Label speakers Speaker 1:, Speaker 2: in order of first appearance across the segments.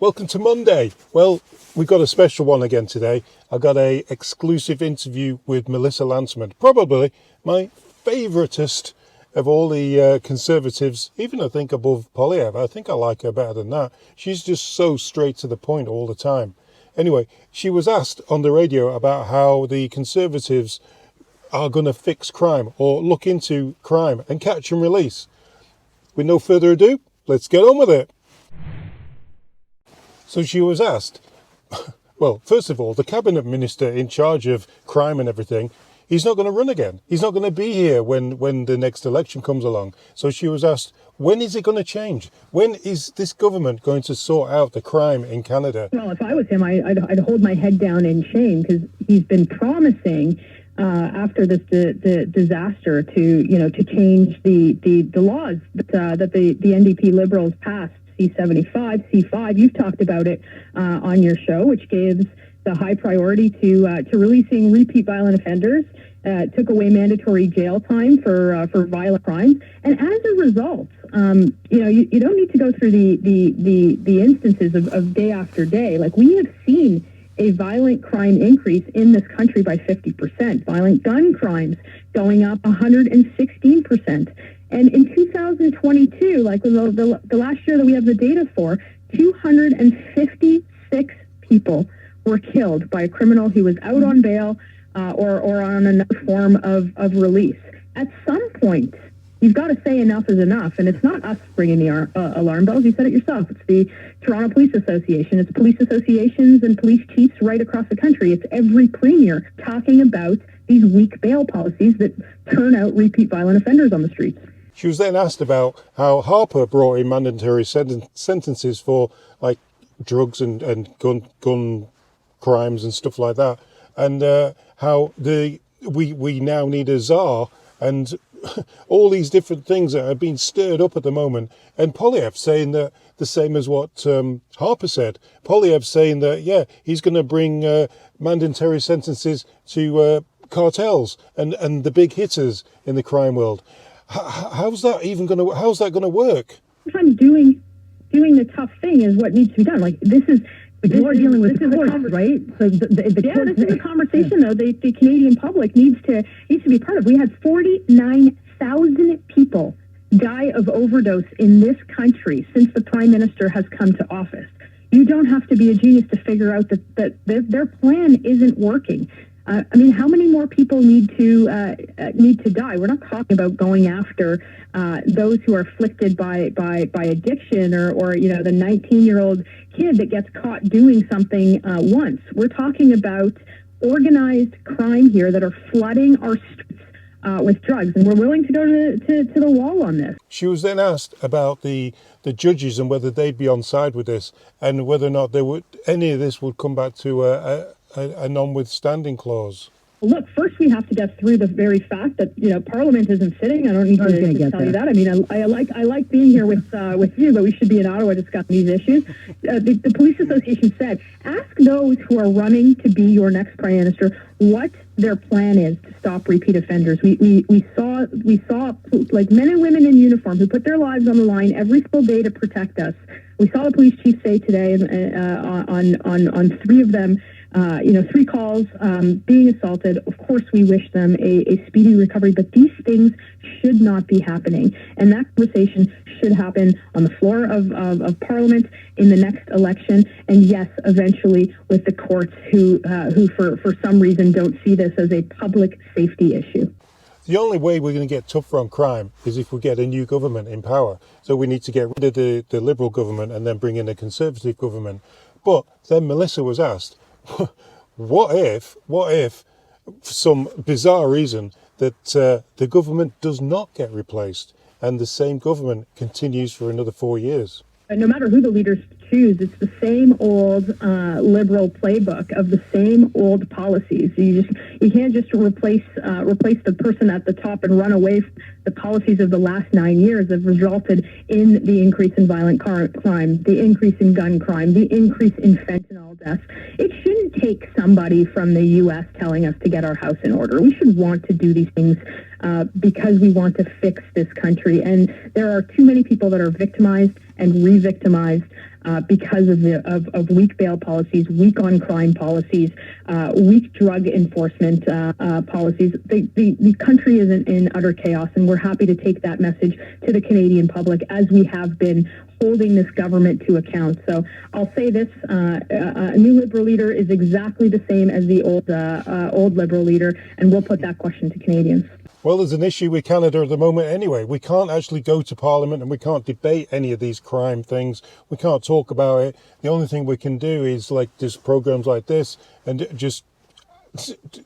Speaker 1: Welcome to Monday. Well, we've got a special one again today. I got a exclusive interview with Mellisa Lantsman, probably my favouriteest of all the Conservatives, even I think above Polyev. I think I like her better than that. She's just so straight to the point all the time. Anyway, she was asked on the radio about how the Conservatives are going to fix crime or look into crime and catch and release. With no further ado, let's get on with it. So she was asked, well, first of all, the cabinet minister in charge of crime and everything, he's not going to run again. He's not going to be here when the next election comes along. So she was asked, when is it going to change? When is this government going to sort out the crime in Canada?
Speaker 2: Well, if I was him, I'd hold my head down in shame, because he's been promising after this disaster to change the laws that the NDP Liberals passed. C5. You've talked about it on your show, which gives the high priority to releasing repeat violent offenders, took away mandatory jail time for violent crimes, and as a result, you don't need to go through the instances of day after day. Like, we have seen a violent crime increase in this country by 50%, violent gun crimes going up 116%. And in 2022, like the last year that we have the data for, 256 people were killed by a criminal who was out on bail or on another form of release. At some point, you've got to say enough is enough. And it's not us bringing the alarm bells. You said it yourself. It's the Toronto Police Association. It's police associations and police chiefs right across the country. It's every premier talking about these weak bail policies that turn out repeat violent offenders on the streets.
Speaker 1: She was then asked about how Harper brought in mandatory sentences for like drugs and gun crimes and stuff like that, and how we now need a czar and all these different things that are being stirred up at the moment. And Polyev saying that the same as what Harper said. Polyev saying that he's going to bring mandatory sentences to cartels and the big hitters in the crime world. How's that going to work?
Speaker 2: Sometimes doing the tough thing is what needs to be done. Like, you're dealing with the courts, right? So this is a conversation though the Canadian public needs to be part of. We had 49,000 people die of overdose in this country since the Prime Minister has come to office. You don't have to be a genius to figure out that their plan isn't working. How many more people need to die? We're not talking about going after those who are afflicted by addiction or the 19-year-old kid that gets caught doing something once. We're talking about organized crime here that are flooding our streets with drugs, and we're willing to go to the wall on this.
Speaker 1: She was then asked about the judges and whether they'd be on side with this, and whether or not any of this would come back to a non-withstanding clause.
Speaker 2: Look, first we have to get through the very fact that Parliament isn't sitting. I don't need to tell you that. I mean, I like being here with you, but we should be in Ottawa discussing these issues. The Police Association said, ask those who are running to be your next Prime Minister what their plan is to stop repeat offenders. We saw like men and women in uniform who put their lives on the line every single day to protect us. We saw the police chief say today on three of them. 3 calls, being assaulted. Of course, we wish them a speedy recovery, but these things should not be happening. And that conversation should happen on the floor of Parliament in the next election. And yes, eventually with the courts who for some reason don't see this as a public safety issue.
Speaker 1: The only way we're going to get tougher on crime is if we get a new government in power. So we need to get rid of the Liberal government and then bring in a Conservative government. But then Mellisa was asked, what if, for some bizarre reason, that the government does not get replaced and the same government continues for another 4 years?
Speaker 2: No matter who the leaders choose, it's the same old Liberal playbook of the same old policies. You can't just replace the person at the top and run away from the policies of the last 9 years that have resulted in the increase in violent crime, the increase in gun crime, the increase in fentanyl deaths. It shouldn't take somebody from the U.S. telling us to get our house in order. We should want to do these things because we want to fix this country. And there are too many people that are victimized and re-victimized because of weak bail policies, weak on crime policies, weak drug enforcement policies. The country is in utter chaos, and we're happy to take that message to the Canadian public, as we have been holding this government to account. So I'll say this, a new Liberal leader is exactly the same as the old Liberal leader, and we'll put that question to Canadians.
Speaker 1: Well, there's an issue with Canada at the moment anyway. We can't actually go to Parliament and we can't debate any of these crime things. We can't talk about it. The only thing we can do is like just programs like this and just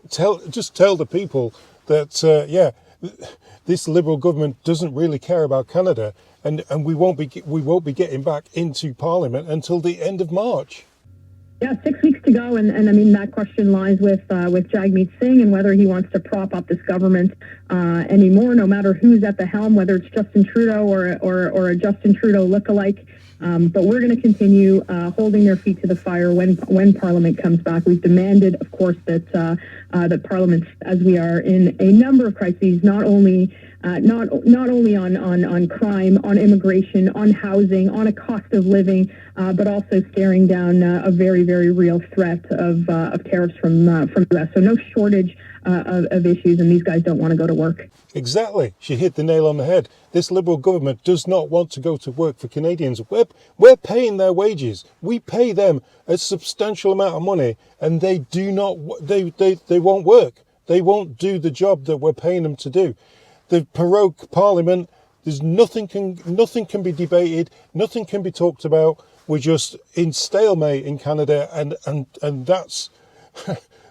Speaker 1: tell the people that, this Liberal government doesn't really care about Canada, and we won't be getting back into Parliament until the end of March.
Speaker 2: Yeah, 6 weeks to go, and I mean, that question lies with Jagmeet Singh and whether he wants to prop up this government anymore, no matter who's at the helm, whether it's Justin Trudeau or a Justin Trudeau lookalike. But we're going to continue holding their feet to the fire when Parliament comes back. We've demanded, of course, that Parliament, as we are in a number of crises, not only on crime, on immigration, on housing, on a cost of living, but also staring down a very, very real threat of tariffs from the U.S. So no shortage of issues, and these guys don't want to go to work.
Speaker 1: Exactly. She hit the nail on the head. This Liberal government does not want to go to work for Canadians. We're paying their wages. We pay them a substantial amount of money, and they do not. They won't work. They won't do the job that we're paying them to do. The Paroque Parliament, there's nothing can be debated, nothing can be talked about. We're just in stalemate in Canada, and that's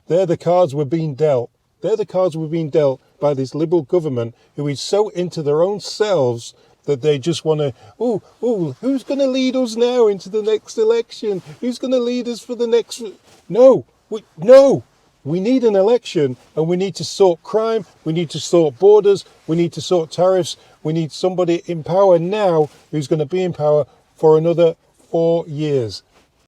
Speaker 1: they're the cards we're being dealt. They're the cards we're being dealt by this Liberal government, who is so into their own selves that they just want to, who's going to lead us now into the next election? Who's going to lead us for the next? No. We need an election, and we need to sort crime, we need to sort borders, we need to sort tariffs, we need somebody in power now who's going to be in power for another 4 years.